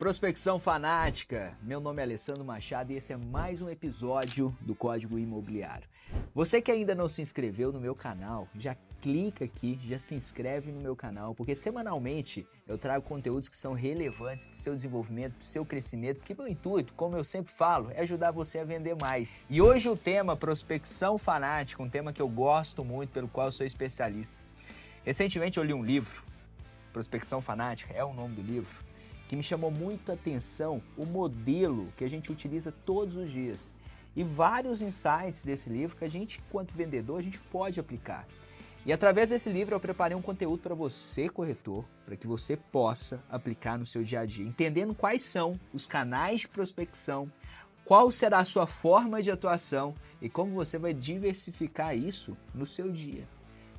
Prospecção fanática, meu nome é Alessandro Machado e esse é mais um episódio do Código Imobiliário. Você que ainda não se inscreveu no meu canal, já clica aqui, já se inscreve no meu canal, porque semanalmente eu trago conteúdos que são relevantes para o seu desenvolvimento, para o seu crescimento, porque meu intuito, como eu sempre falo, é ajudar você a vender mais. E hoje o tema prospecção fanática, um tema que eu gosto muito, pelo qual eu sou especialista. Recentemente eu li um livro, Prospecção Fanática é o nome do livro, que me chamou muita atenção o modelo que a gente utiliza todos os dias. E vários insights desse livro que a gente, enquanto vendedor, a gente pode aplicar. E através desse livro eu preparei um conteúdo para você, corretor, para que você possa aplicar no seu dia a dia, entendendo quais são os canais de prospecção, qual será a sua forma de atuação e como você vai diversificar isso no seu dia.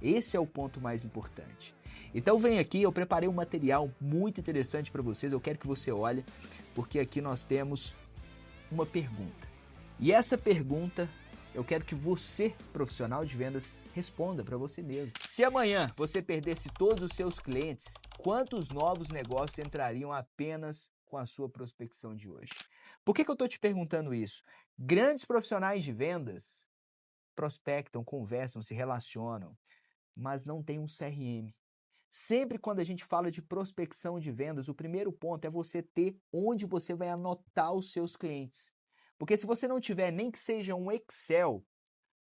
Esse é o ponto mais importante. Então vem aqui, eu preparei um material muito interessante para vocês, eu quero que você olhe, porque aqui nós temos uma pergunta. E essa pergunta eu quero que você, profissional de vendas, responda para você mesmo. Se amanhã você perdesse todos os seus clientes, quantos novos negócios entrariam apenas com a sua prospecção de hoje? Por que eu estou te perguntando isso? Grandes profissionais de vendas prospectam, conversam, se relacionam, mas não tem um CRM. Sempre quando a gente fala de prospecção de vendas, o primeiro ponto é você ter onde você vai anotar os seus clientes. Porque se você não tiver nem que seja um Excel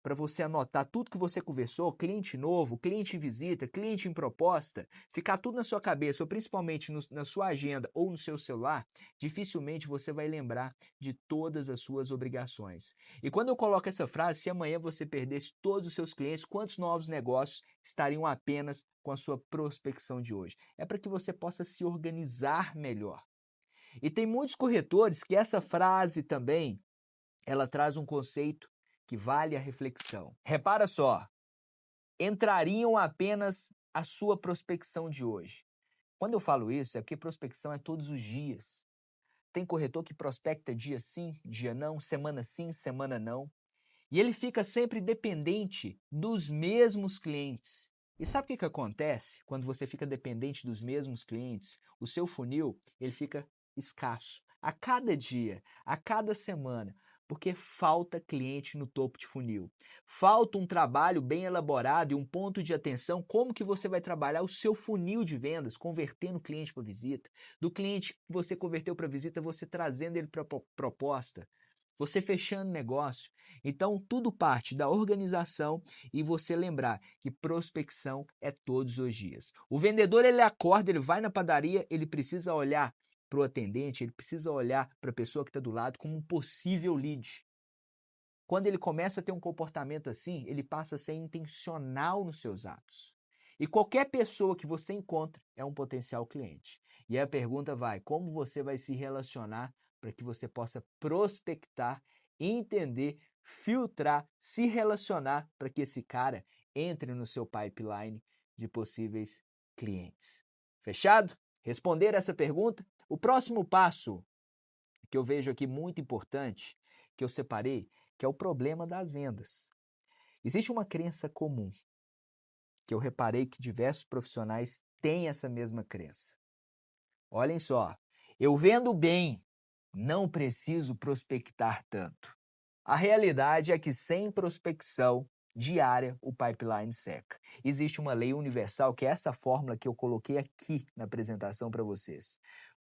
para você anotar tudo que você conversou, cliente novo, cliente em visita, cliente em proposta, ficar tudo na sua cabeça, ou principalmente na sua agenda ou no seu celular, dificilmente você vai lembrar de todas as suas obrigações. E quando eu coloco essa frase, se amanhã você perdesse todos os seus clientes, quantos novos negócios estariam apenas com a sua prospecção de hoje? É para que você possa se organizar melhor. E tem muitos corretores que essa frase também, ela traz um conceito que vale a reflexão. Repara só, entrariam apenas a sua prospecção de hoje. Quando eu falo isso, é porque prospecção é todos os dias. Tem corretor que prospecta dia sim, dia não, semana sim, semana não. E ele fica sempre dependente dos mesmos clientes. E sabe o que acontece quando você fica dependente dos mesmos clientes? O seu funil, ele fica escasso. A cada dia, a cada semana, porque falta cliente no topo de funil. Falta um trabalho bem elaborado e um ponto de atenção, como que você vai trabalhar o seu funil de vendas, convertendo o cliente para visita. Do cliente que você converteu para visita, você trazendo ele para proposta. Você fechando negócio. Então, tudo parte da organização e você lembrar que prospecção é todos os dias. O vendedor, ele acorda, ele vai na padaria, ele precisa olhar para o atendente, ele precisa olhar para a pessoa que está do lado como um possível lead. Quando ele começa a ter um comportamento assim, ele passa a ser intencional nos seus atos. E qualquer pessoa que você encontra é um potencial cliente. E a pergunta vai, como você vai se relacionar para que você possa prospectar, entender, filtrar, se relacionar para que esse cara entre no seu pipeline de possíveis clientes. Fechado? Responder essa pergunta? O próximo passo que eu vejo aqui muito importante, que eu separei, que é o problema das vendas. Existe uma crença comum, que eu reparei que diversos profissionais têm essa mesma crença. Olhem só, eu vendo bem, não preciso prospectar tanto. A realidade é que sem prospecção diária o pipeline seca. Existe uma lei universal, que é essa fórmula que eu coloquei aqui na apresentação para vocês.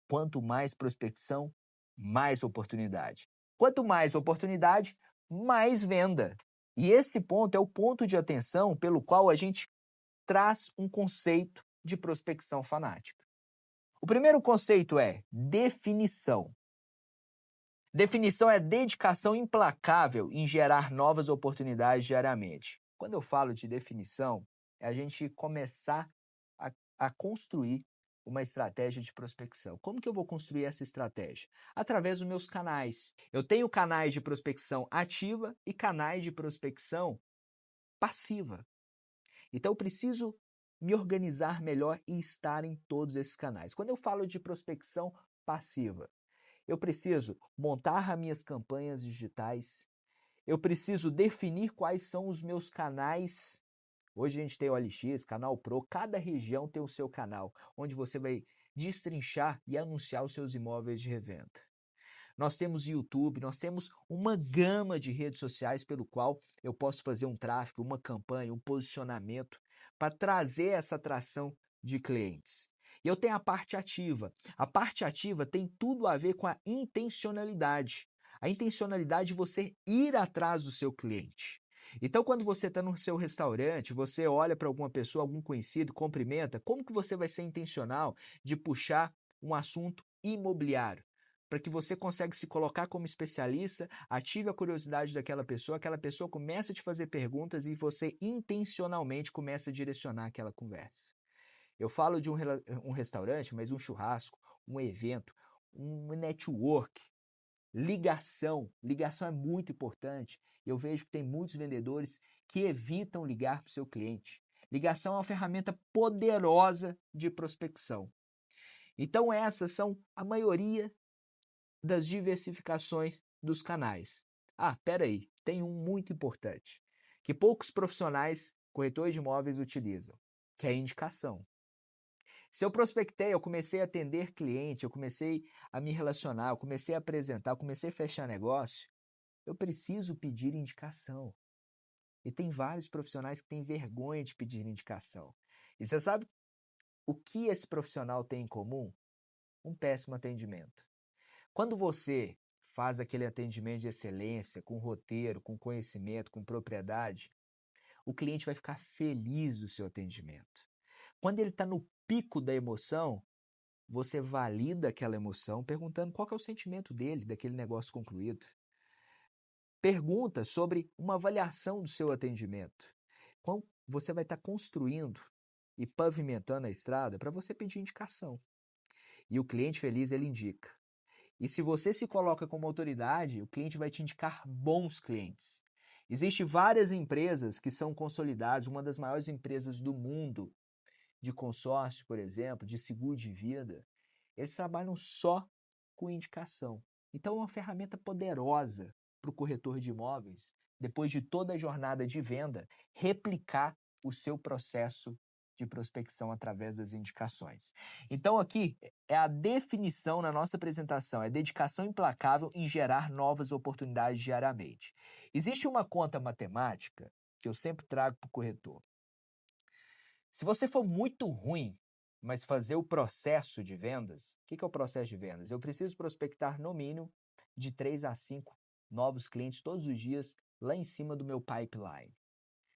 Quanto mais prospecção, mais oportunidade. Quanto mais oportunidade, mais venda. E esse ponto é o ponto de atenção pelo qual a gente traz um conceito de prospecção fanática. O primeiro conceito é definição. Definição é dedicação implacável em gerar novas oportunidades diariamente. Quando eu falo de definição, é a gente começar a construir uma estratégia de prospecção. Como que eu vou construir essa estratégia? Através dos meus canais. Eu tenho canais de prospecção ativa e canais de prospecção passiva. Então eu preciso me organizar melhor e estar em todos esses canais. Quando eu falo de prospecção passiva, eu preciso montar as minhas campanhas digitais, eu preciso definir quais são os meus canais. Hoje a gente tem o OLX, Canal Pro, cada região tem o seu canal, onde você vai destrinchar e anunciar os seus imóveis de revenda. Nós temos YouTube, nós temos uma gama de redes sociais pelo qual eu posso fazer um tráfego, uma campanha, um posicionamento para trazer essa atração de clientes. E eu tenho a parte ativa. A parte ativa tem tudo a ver com a intencionalidade. A intencionalidade de você ir atrás do seu cliente. Então, quando você está no seu restaurante, você olha para alguma pessoa, algum conhecido, cumprimenta, como que você vai ser intencional de puxar um assunto imobiliário? Para que você consiga se colocar como especialista, ative a curiosidade daquela pessoa, aquela pessoa começa a te fazer perguntas e você intencionalmente começa a direcionar aquela conversa. Eu falo de um restaurante, mas um churrasco, um evento, um network, ligação. Ligação é muito importante. Eu vejo que tem muitos vendedores que evitam ligar para o seu cliente. Ligação é uma ferramenta poderosa de prospecção. Então essas são a maioria das diversificações dos canais. Peraí, tem um muito importante, que poucos profissionais, corretores de imóveis, utilizam, que é a indicação. Se eu prospectei, eu comecei a atender cliente, eu comecei a me relacionar, eu comecei a apresentar, eu comecei a fechar negócio, eu preciso pedir indicação. E tem vários profissionais que têm vergonha de pedir indicação. E você sabe o que esse profissional tem em comum? Um péssimo atendimento. Quando você faz aquele atendimento de excelência, com roteiro, com conhecimento, com propriedade, o cliente vai ficar feliz do seu atendimento. Quando ele está no pico da emoção, você valida aquela emoção perguntando qual que é o sentimento dele, daquele negócio concluído. Pergunta sobre uma avaliação do seu atendimento. Então, você vai estar construindo e pavimentando a estrada para você pedir indicação. E o cliente feliz, ele indica. E se você se coloca como autoridade, o cliente vai te indicar bons clientes. Existem várias empresas que são consolidadas, uma das maiores empresas do mundo de consórcio, por exemplo, de seguro de vida, eles trabalham só com indicação. Então é uma ferramenta poderosa para o corretor de imóveis, depois de toda a jornada de venda, replicar o seu processo de prospecção através das indicações. Então aqui é a definição na nossa apresentação, é dedicação implacável em gerar novas oportunidades diariamente. Existe uma conta matemática que eu sempre trago para o corretor. Se você for muito ruim, mas fazer o processo de vendas, o que é o processo de vendas? Eu preciso prospectar no mínimo de 3 a 5 novos clientes todos os dias lá em cima do meu pipeline.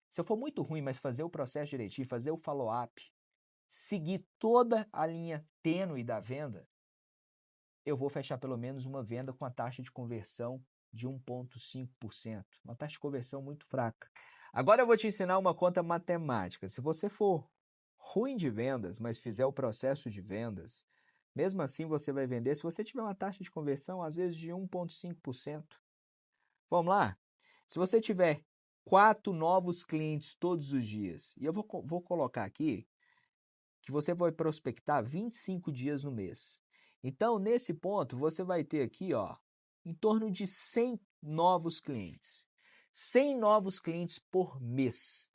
Se eu for muito ruim, mas fazer o processo direitinho, fazer o follow-up, seguir toda a linha tênue da venda, eu vou fechar pelo menos uma venda com a taxa de conversão de 1,5%. Uma taxa de conversão muito fraca. Agora eu vou te ensinar uma conta matemática. Se você for ruim de vendas, mas fizer o processo de vendas, mesmo assim você vai vender se você tiver uma taxa de conversão, às vezes, de 1,5%. Vamos lá? Se você tiver 4 novos clientes todos os dias, e eu vou colocar aqui que você vai prospectar 25 dias no mês. Então, nesse ponto, você vai ter aqui, em torno de 100 novos clientes. 100 novos clientes por mês.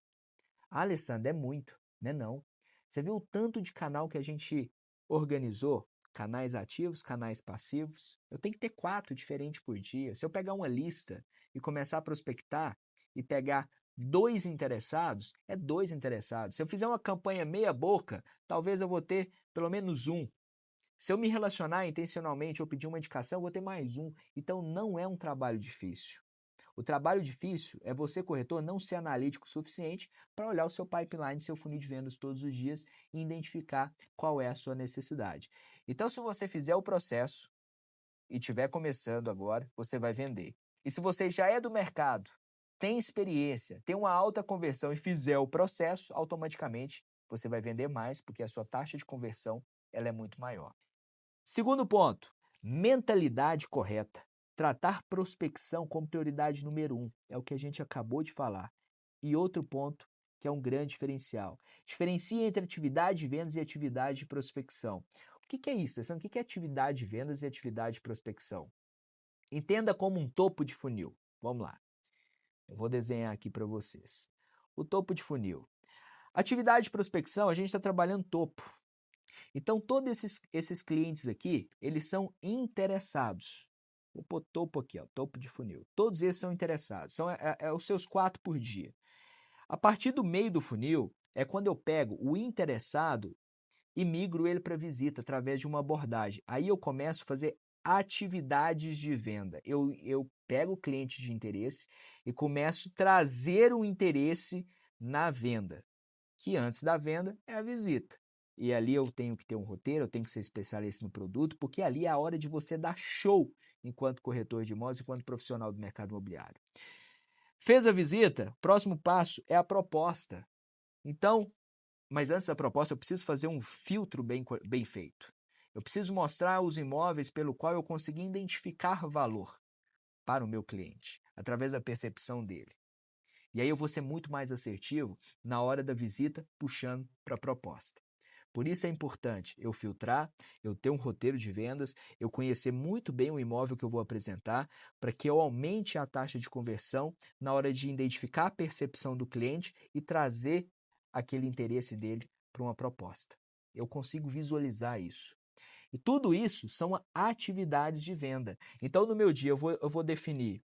Alessandro, é muito, né? Não. Você viu o tanto de canal que a gente organizou? Canais ativos, canais passivos. Eu tenho que ter 4 diferentes por dia. Se eu pegar uma lista e começar a prospectar e pegar 2 interessados, é 2 interessados. Se eu fizer uma campanha meia boca, talvez eu vou ter pelo menos um. Se eu me relacionar intencionalmente ou pedir uma indicação, eu vou ter mais um. Então não é um trabalho difícil. O trabalho difícil é você, corretor, não ser analítico o suficiente para olhar o seu pipeline, seu funil de vendas todos os dias e identificar qual é a sua necessidade. Então, se você fizer o processo e estiver começando agora, você vai vender. E se você já é do mercado, tem experiência, tem uma alta conversão e fizer o processo, automaticamente você vai vender mais, porque a sua taxa de conversão ela é muito maior. Segundo ponto, mentalidade correta. Tratar prospecção como prioridade número 1, é o que a gente acabou de falar. E outro ponto, que é um grande diferencial. Diferencia entre atividade de vendas e atividade de prospecção. O que é isso, Alessandro? O que é atividade de vendas e atividade de prospecção? Entenda como um topo de funil. Vamos lá. Eu vou desenhar aqui para vocês. O topo de funil. Atividade de prospecção, a gente está trabalhando topo. Então, todos esses clientes aqui, eles são interessados. Vou pôr topo aqui, ó, topo de funil. Todos esses são interessados. São os seus 4 por dia. A partir do meio do funil, é quando eu pego o interessado e migro ele para visita através de uma abordagem. Aí eu começo a fazer atividades de venda. Eu pego o cliente de interesse e começo a trazer o interesse na venda, que antes da venda é a visita. E ali eu tenho que ter um roteiro, eu tenho que ser especialista no produto, porque ali é a hora de você dar show enquanto corretor de imóveis, enquanto profissional do mercado imobiliário. Fez a visita, próximo passo é a proposta. Então, mas antes da proposta, eu preciso fazer um filtro bem feito. Eu preciso mostrar os imóveis pelo qual eu consegui identificar valor para o meu cliente, através da percepção dele. E aí eu vou ser muito mais assertivo na hora da visita, puxando para a proposta. Por isso é importante eu filtrar, eu ter um roteiro de vendas, eu conhecer muito bem o imóvel que eu vou apresentar, para que eu aumente a taxa de conversão na hora de identificar a percepção do cliente e trazer aquele interesse dele para uma proposta. Eu consigo visualizar isso. E tudo isso são atividades de venda. Então, no meu dia, eu vou definir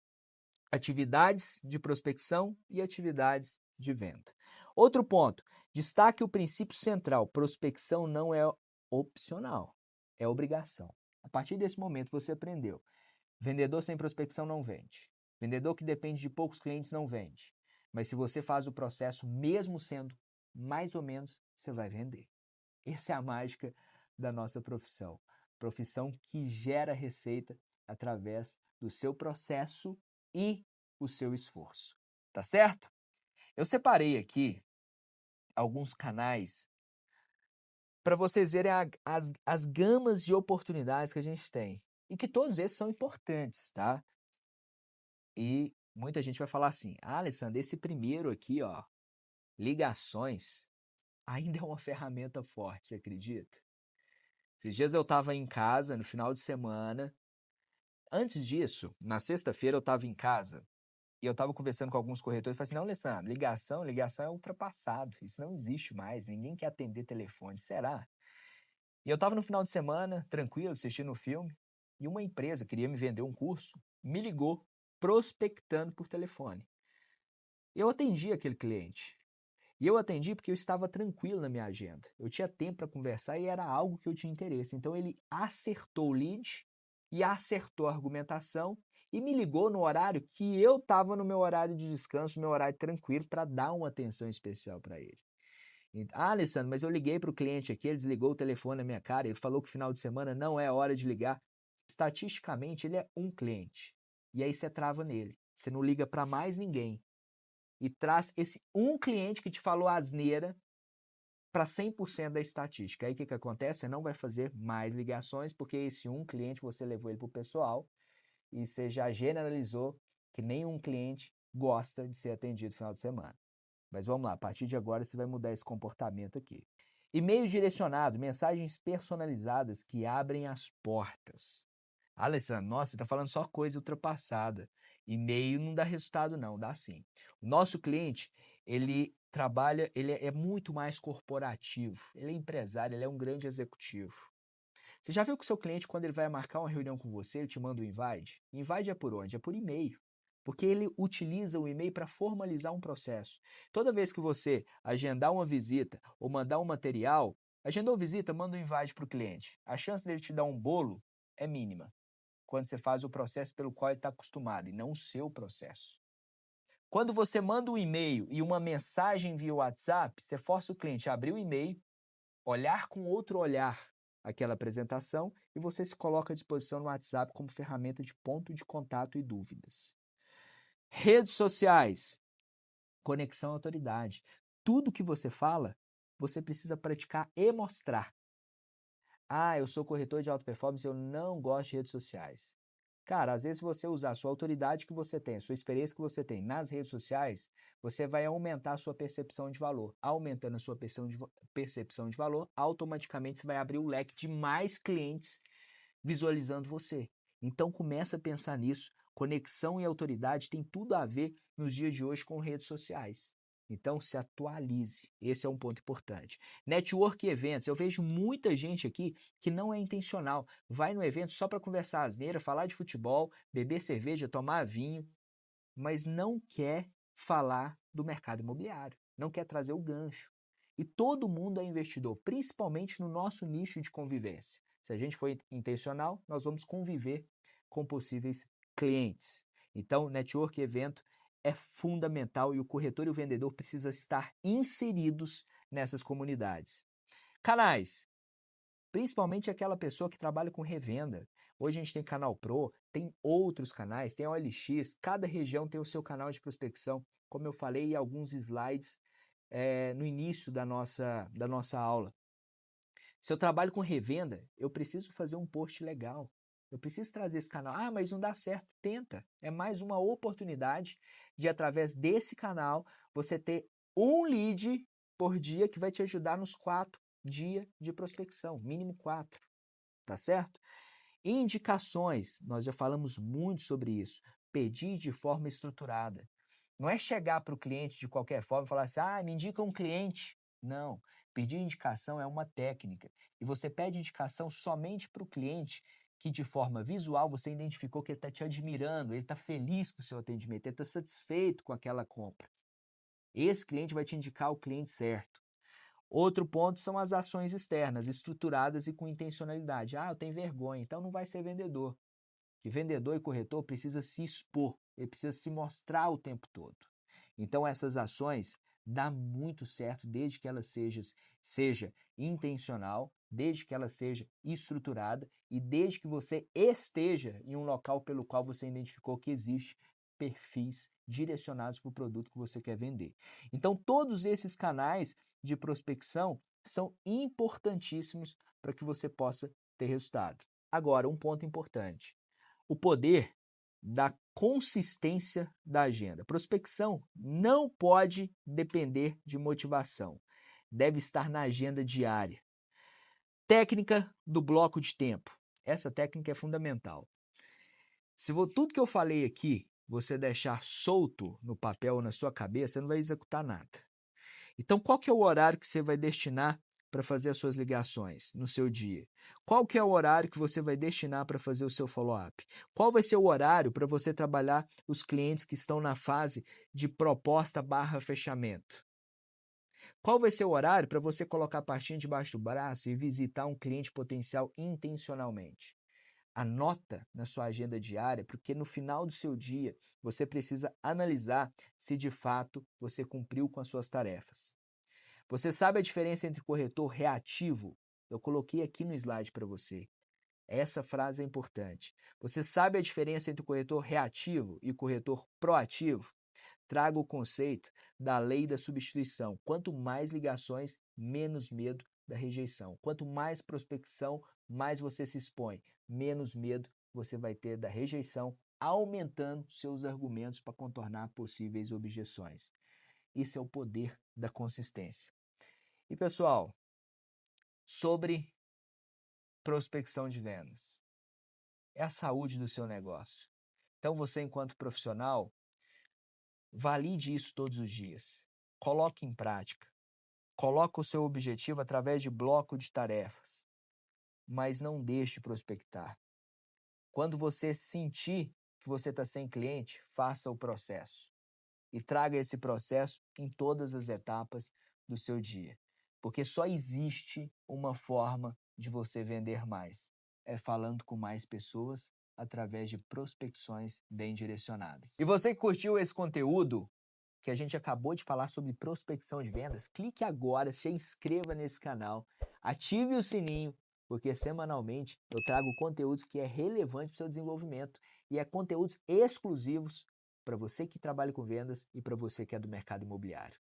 atividades de prospecção e atividades de venda. Outro ponto, destaque o princípio central: prospecção não é opcional, é obrigação. A partir desse momento você aprendeu. Vendedor sem prospecção não vende. Vendedor que depende de poucos clientes não vende. Mas se você faz o processo, mesmo sendo mais ou menos, você vai vender. Essa é a mágica da nossa profissão. Profissão que gera receita através do seu processo e o seu esforço. Tá certo? Eu separei aqui alguns canais para vocês verem as gamas de oportunidades que a gente tem. E que todos esses são importantes, tá? E muita gente vai falar assim: ah, Alessandro, esse primeiro aqui, ó, ligações, ainda é uma ferramenta forte, você acredita? Esses dias eu estava em casa no final de semana. Antes disso, na sexta-feira eu estava em casa e eu estava conversando com alguns corretores e falei assim: não, Alessandro, ligação é ultrapassado, isso não existe mais, ninguém quer atender telefone, será? E eu estava no final de semana, tranquilo, assistindo o filme, e uma empresa queria me vender um curso, me ligou prospectando por telefone. Eu atendi aquele cliente. E eu atendi porque eu estava tranquilo na minha agenda. Eu tinha tempo para conversar e era algo que eu tinha interesse. Então ele acertou o lead e acertou a argumentação e me ligou no horário que eu estava no meu horário de descanso, meu horário tranquilo, para dar uma atenção especial para ele. Ah, Alessandro, mas eu liguei para o cliente aqui, ele desligou o telefone na minha cara, ele falou que final de semana não é hora de ligar. Estatisticamente, ele é um cliente. E aí você trava nele. Você não liga para mais ninguém. E traz esse um cliente que te falou asneira para 100% da estatística. Aí o que acontece? Você não vai fazer mais ligações, porque esse um cliente você levou ele para o pessoal e você já generalizou que nenhum cliente gosta de ser atendido no final de semana. Mas vamos lá, a partir de agora você vai mudar esse comportamento aqui. E-mail direcionado, mensagens personalizadas que abrem as portas. Alessandro, nossa, você está falando só coisa ultrapassada. E-mail não dá resultado não, dá sim. O nosso cliente, ele trabalha, ele é muito mais corporativo, ele é empresário, ele é um grande executivo. Você já viu que o seu cliente, quando ele vai marcar uma reunião com você, ele te manda um invite? Invite é por onde? É por e-mail. Porque ele utiliza o e-mail para formalizar um processo. Toda vez que você agendar uma visita ou mandar um material, agendou visita, manda um invite para o cliente. A chance dele te dar um bolo é mínima, quando você faz o processo pelo qual ele está acostumado e não o seu processo. Quando você manda um e-mail e uma mensagem via WhatsApp, você força o cliente a abrir o e-mail, olhar com outro olhar aquela apresentação e você se coloca à disposição no WhatsApp como ferramenta de ponto de contato e dúvidas. Redes sociais, conexão à autoridade. Tudo que você fala, você precisa praticar e mostrar. Ah, eu sou corretor de alta performance, eu não gosto de redes sociais. Cara, às vezes você usar a sua autoridade que você tem, a sua experiência que você tem nas redes sociais, você vai aumentar a sua percepção de valor. Aumentando a sua percepção de valor, automaticamente você vai abrir o leque de mais clientes visualizando você. Então começa a pensar nisso. Conexão e autoridade tem tudo a ver nos dias de hoje com redes sociais. Então, se atualize. Esse é um ponto importante. Network e eventos. Eu vejo muita gente aqui que não é intencional. Vai no evento só para conversar asneira, falar de futebol, beber cerveja, tomar vinho, mas não quer falar do mercado imobiliário. Não quer trazer o gancho. E todo mundo é investidor, principalmente no nosso nicho de convivência. Se a gente for intencional, nós vamos conviver com possíveis clientes. Então, network e evento é fundamental e o corretor e o vendedor precisam estar inseridos nessas comunidades. Canais, principalmente aquela pessoa que trabalha com revenda. Hoje a gente tem Canal Pro, tem outros canais, tem a OLX, cada região tem o seu canal de prospecção, como eu falei em alguns slides no início da nossa aula. Se eu trabalho com revenda, eu preciso fazer um post legal. Eu preciso trazer esse canal. Ah, mas não dá certo. Tenta. É mais uma oportunidade de, através desse canal, você ter um lead por dia que vai te ajudar nos 4 dias de prospecção. Mínimo 4. Tá certo? Indicações. Nós já falamos muito sobre isso. Pedir de forma estruturada. Não é chegar para o cliente de qualquer forma e falar assim, me indica um cliente. Não. Pedir indicação é uma técnica. E você pede indicação somente para o cliente que, de forma visual, você identificou que ele está te admirando, ele está feliz com o seu atendimento, ele está satisfeito com aquela compra. Esse cliente vai te indicar o cliente certo. Outro ponto são as ações externas, estruturadas e com intencionalidade. Eu tenho vergonha, então não vai ser vendedor. Que vendedor e corretor precisa se expor, ele precisa se mostrar o tempo todo. Então essas ações dá muito certo desde que ela seja intencional, desde que ela seja estruturada e desde que você esteja em um local pelo qual você identificou que existe perfis direcionados para o produto que você quer vender. Então todos esses canais de prospecção são importantíssimos para que você possa ter resultado. Agora, um ponto importante. O poder da consistência da agenda. Prospecção não pode depender de motivação. Deve estar na agenda diária. Técnica do bloco de tempo. Essa técnica é fundamental. Se tudo que eu falei aqui você deixar solto no papel ou na sua cabeça, você não vai executar nada. Então, qual que é o horário que você vai destinar para fazer as suas ligações no seu dia? Qual que é o horário que você vai destinar para fazer o seu follow-up? Qual vai ser o horário para você trabalhar os clientes que estão na fase de proposta/fechamento? Qual vai ser o horário para você colocar a pastinha debaixo do braço e visitar um cliente potencial intencionalmente? Anota na sua agenda diária, porque no final do seu dia você precisa analisar se de fato você cumpriu com as suas tarefas. Você sabe a diferença entre corretor reativo? Eu coloquei aqui no slide para você. Essa frase é importante. Você sabe a diferença entre o corretor reativo e o corretor proativo? Traga o conceito da lei da substituição. Quanto mais ligações, menos medo da rejeição. Quanto mais prospecção, mais você se expõe, menos medo você vai ter da rejeição, aumentando seus argumentos para contornar possíveis objeções. Isso é o poder da consistência. E pessoal, sobre prospecção de vendas, é a saúde do seu negócio. Então você, enquanto profissional, valide isso todos os dias. Coloque em prática. Coloque o seu objetivo através de bloco de tarefas. Mas não deixe de prospectar. Quando você sentir que você está sem cliente, faça o processo. E traga esse processo em todas as etapas do seu dia. Porque só existe uma forma de você vender mais. É falando com mais pessoas através de prospecções bem direcionadas. E você que curtiu esse conteúdo que a gente acabou de falar sobre prospecção de vendas, clique agora, se inscreva nesse canal, ative o sininho, porque semanalmente eu trago conteúdos que é relevante para o seu desenvolvimento e é conteúdos exclusivos para você que trabalha com vendas e para você que é do mercado imobiliário.